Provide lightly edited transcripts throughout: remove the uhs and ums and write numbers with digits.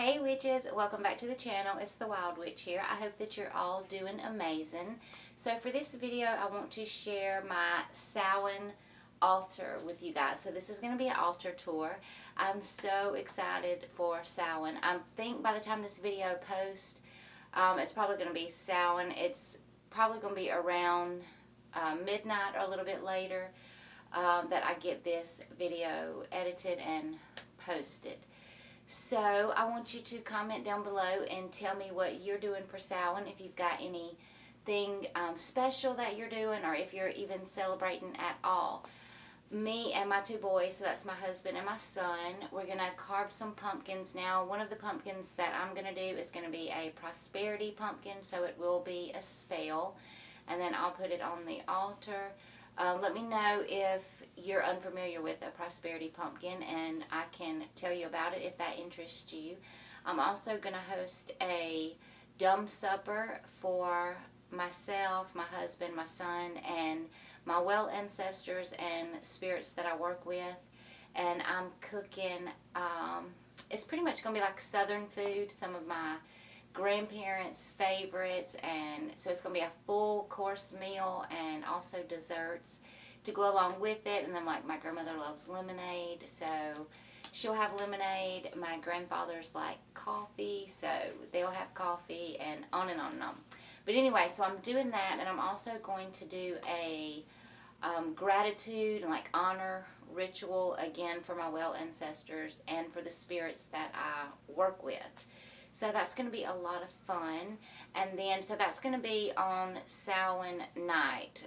Hey witches, welcome back to the channel. It's the Wyld Wytch here. I hope that you're all doing amazing. So for this video, I want to share my Samhain altar with you guys. So this is going to be an altar tour. I'm so excited for Samhain. I think by the time this video posts, it's probably going to be Samhain. It's probably going to be around midnight or a little bit later that I get this video edited and posted. So I want you to comment down below and tell me what you're doing for Samhain, if you've got anything special that you're doing, or if you're even celebrating at all. Me and my two boys, so that's my husband and my son, we're going to carve some pumpkins now. One of the pumpkins that I'm going to do is going to be a prosperity pumpkin, so it will be a spell, and then I'll put it on the altar. Let me know if you're unfamiliar with a prosperity pumpkin, and I can tell you about it if that interests you. I'm also going to host a dumb supper for myself, my husband, my son, and my well ancestors and spirits that I work with. And I'm cooking, it's pretty much going to be like Southern food, some of my grandparents' favorites, and so it's going to be a full course meal and also desserts to go along with it. And then like my grandmother loves lemonade, so she'll have lemonade. My grandfather's like coffee, so they'll have coffee, and on and on and on. But anyway, so I'm doing that, and I'm also going to do a gratitude and like honor ritual again for my well ancestors and for the spirits that I work with. So that's going to be a lot of fun. And then, so that's going to be on Samhain night,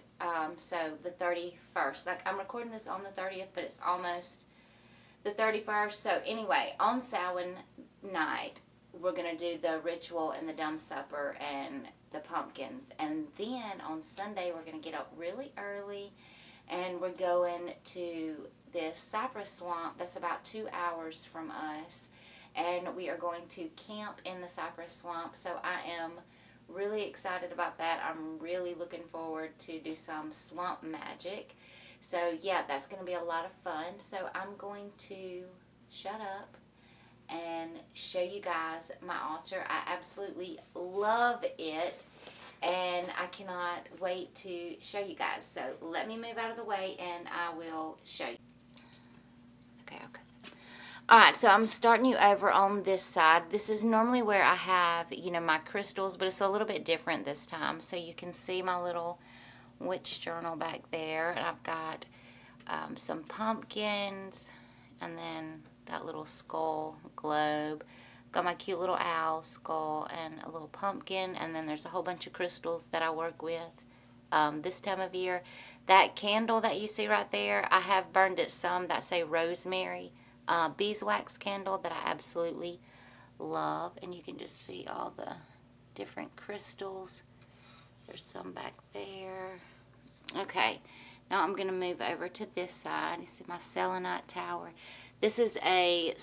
so the 31st. Like, I'm recording this on the 30th, but it's almost the 31st. So anyway, on Samhain night, we're going to do the ritual and the dumb supper and the pumpkins. And then on Sunday, we're going to get up really early, and we're going to this cypress swamp that's about 2 hours from us. And we are going to camp in the cypress swamp, so I am really excited about that. I'm really looking forward to do some swamp magic. So yeah, that's going to be a lot of fun. So I'm going to shut up and show you guys my altar. I absolutely love it, and I cannot wait to show you guys. So let me move out of the way and I will show you. Okay. Alright, so I'm starting you over on this side. This is normally where I have, my crystals, but it's a little bit different this time. So you can see my little witch journal back there. And I've got some pumpkins, and then that little skull globe. Got my cute little owl skull and a little pumpkin, and then there's a whole bunch of crystals that I work with this time of year. That candle that you see right there, I have burned it some. That's a rosemary beeswax candle that I absolutely love, and you can just see all the different crystals. There's some back there. Okay, now I'm going to move over to this side. You see my Selenite Tower. This is a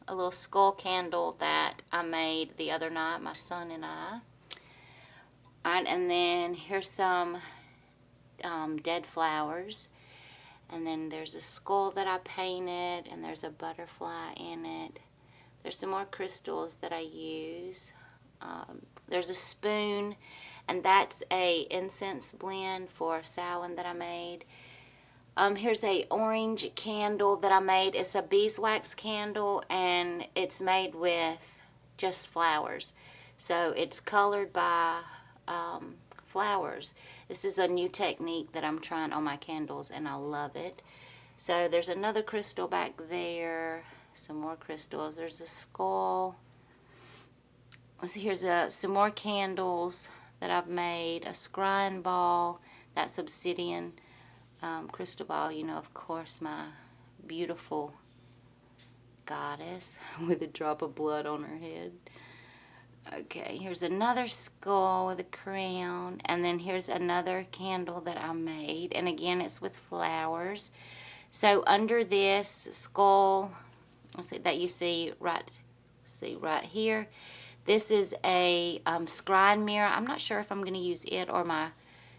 little skull candle that I made the other night, my son and I. Alright, and then here's some dead flowers. And then there's a skull that I painted, and there's a butterfly in it. There's some more crystals that I use. There's a spoon, and that's a incense blend for Samhain that I made. Here's a orange candle that I made. It's a beeswax candle, and it's made with just flowers. So it's colored by flowers. This is a new technique that I'm trying on my candles, and I love it. So there's another crystal back there, some more crystals. There's a skull. Let's see, here's some more candles that I've made. A scrying ball, that's obsidian crystal ball. Of course, my beautiful goddess with a drop of blood on her head. Okay, here's another skull with a crown, and then here's another candle that I made, and again it's with flowers. So under this skull, that you see right here, this is a Scribe Mirror. I'm not sure if I'm going to use it or my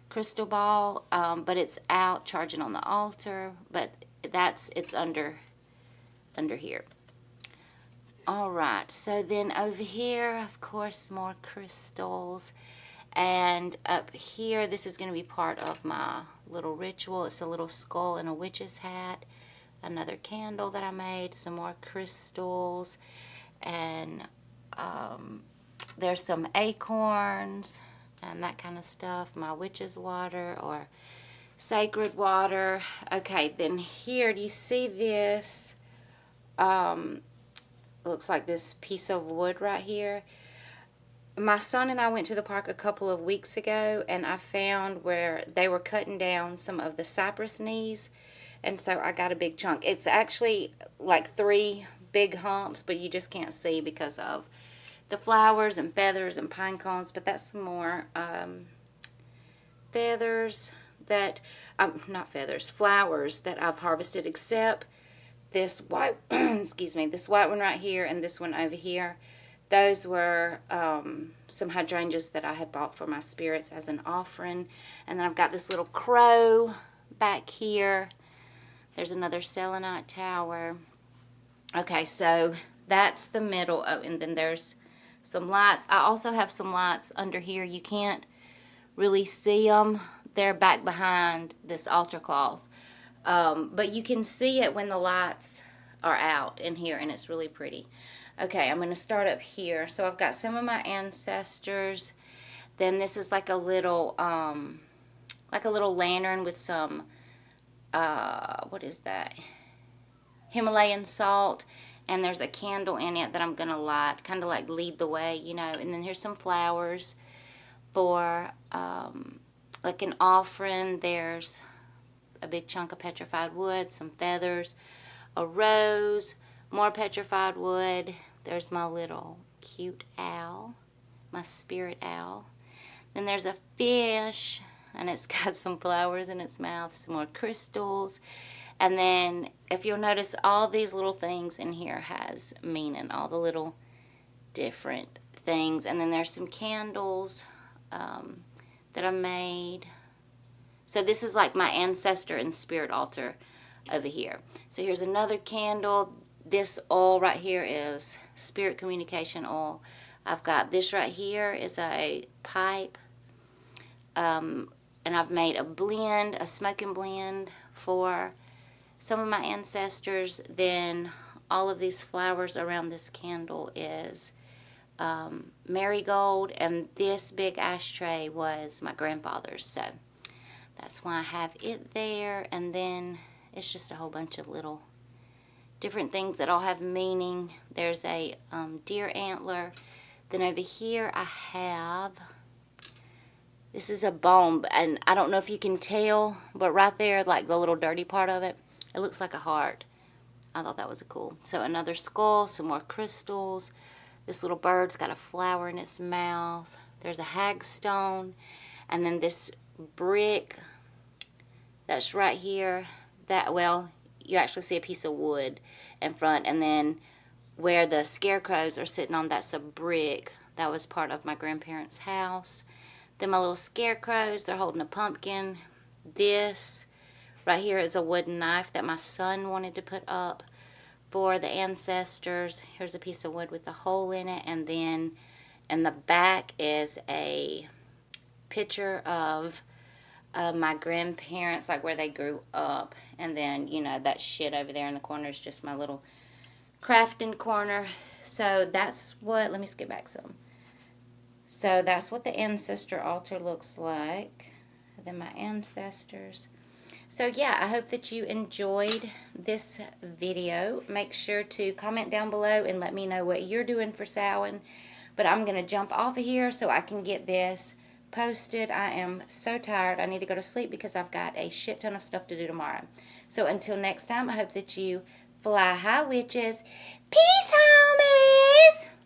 crystal ball, but it's out charging on the altar, but it's under here. Alright, so then over here, of course, more crystals. And up here, this is going to be part of my little ritual. It's a little skull and a witch's hat. Another candle that I made. Some more crystals. And there's some acorns and that kind of stuff. My witch's water or sacred water. Okay, then here, do you see this? Looks like this piece of wood right here. My son and I went to the park a couple of weeks ago, and I found where they were cutting down some of the cypress knees, and so I got a big chunk. It's actually like 3 big humps, but you just can't see because of the flowers and feathers and pine cones. But that's some more feathers that, not feathers, flowers that I've harvested, except this white, excuse me, this white one right here and this one over here. Those were some hydrangeas that I had bought for my spirits as an offering. And then I've got this little crow back here. There's another Selenite Tower. Okay, so that's the middle. Oh, and then there's some lights. I also have some lights under here. You can't really see them. They're back behind this altar cloth. But you can see it when the lights are out in here, and it's really pretty. Okay, I'm going to start up here. So I've got some of my ancestors. Then this is like a little lantern with some, what is that? Himalayan salt. And there's a candle in it that I'm going to light, kind of like lead the way, you know. And then here's some flowers for, like an offering. There's a big chunk of petrified wood, some feathers, a rose, more petrified wood. There's my little cute owl, my spirit owl. Then there's a fish, and it's got some flowers in its mouth, some more crystals. And then, if you'll notice, all these little things in here has meaning, all the little different things. And then there's some candles that I made. So this is like my ancestor and spirit altar over here. So here's another candle. This oil right here is spirit communication oil. I've got this right here is a pipe. And I've made a blend, a smoking blend for some of my ancestors. Then all of these flowers around this candle is marigold. And this big ashtray was my grandfather's. So that's why I have it there. And then it's just a whole bunch of little different things that all have meaning. There's a deer antler. Then over here I have, this is a bone, and I don't know if you can tell, but right there, like the little dirty part of it, it looks like a heart. I thought that was cool. So another skull, some more crystals. This little bird's got a flower in its mouth. There's a hagstone. And then this brick that's right here, that, well, you actually see a piece of wood in front. And then where the scarecrows are sitting on, that's a brick. That was part of my grandparents' house. Then my little scarecrows, they're holding a pumpkin. This right here is a wooden knife that my son wanted to put up for the ancestors. Here's a piece of wood with a hole in it. And then in the back is a picture of my grandparents, like where they grew up. And then, you know, that shit over there in the corner is just my little crafting corner. So that's what, let me skip back some. So that's what the ancestor altar looks like. And then my ancestors. So yeah, I hope that you enjoyed this video. Make sure to comment down below and let me know what you're doing for Samhain. But I'm going to jump off of here so I can get this posted. I am so tired. I need to go to sleep because I've got a shit ton of stuff to do tomorrow. So until next time, I hope that you fly high, witches. Peace, homies!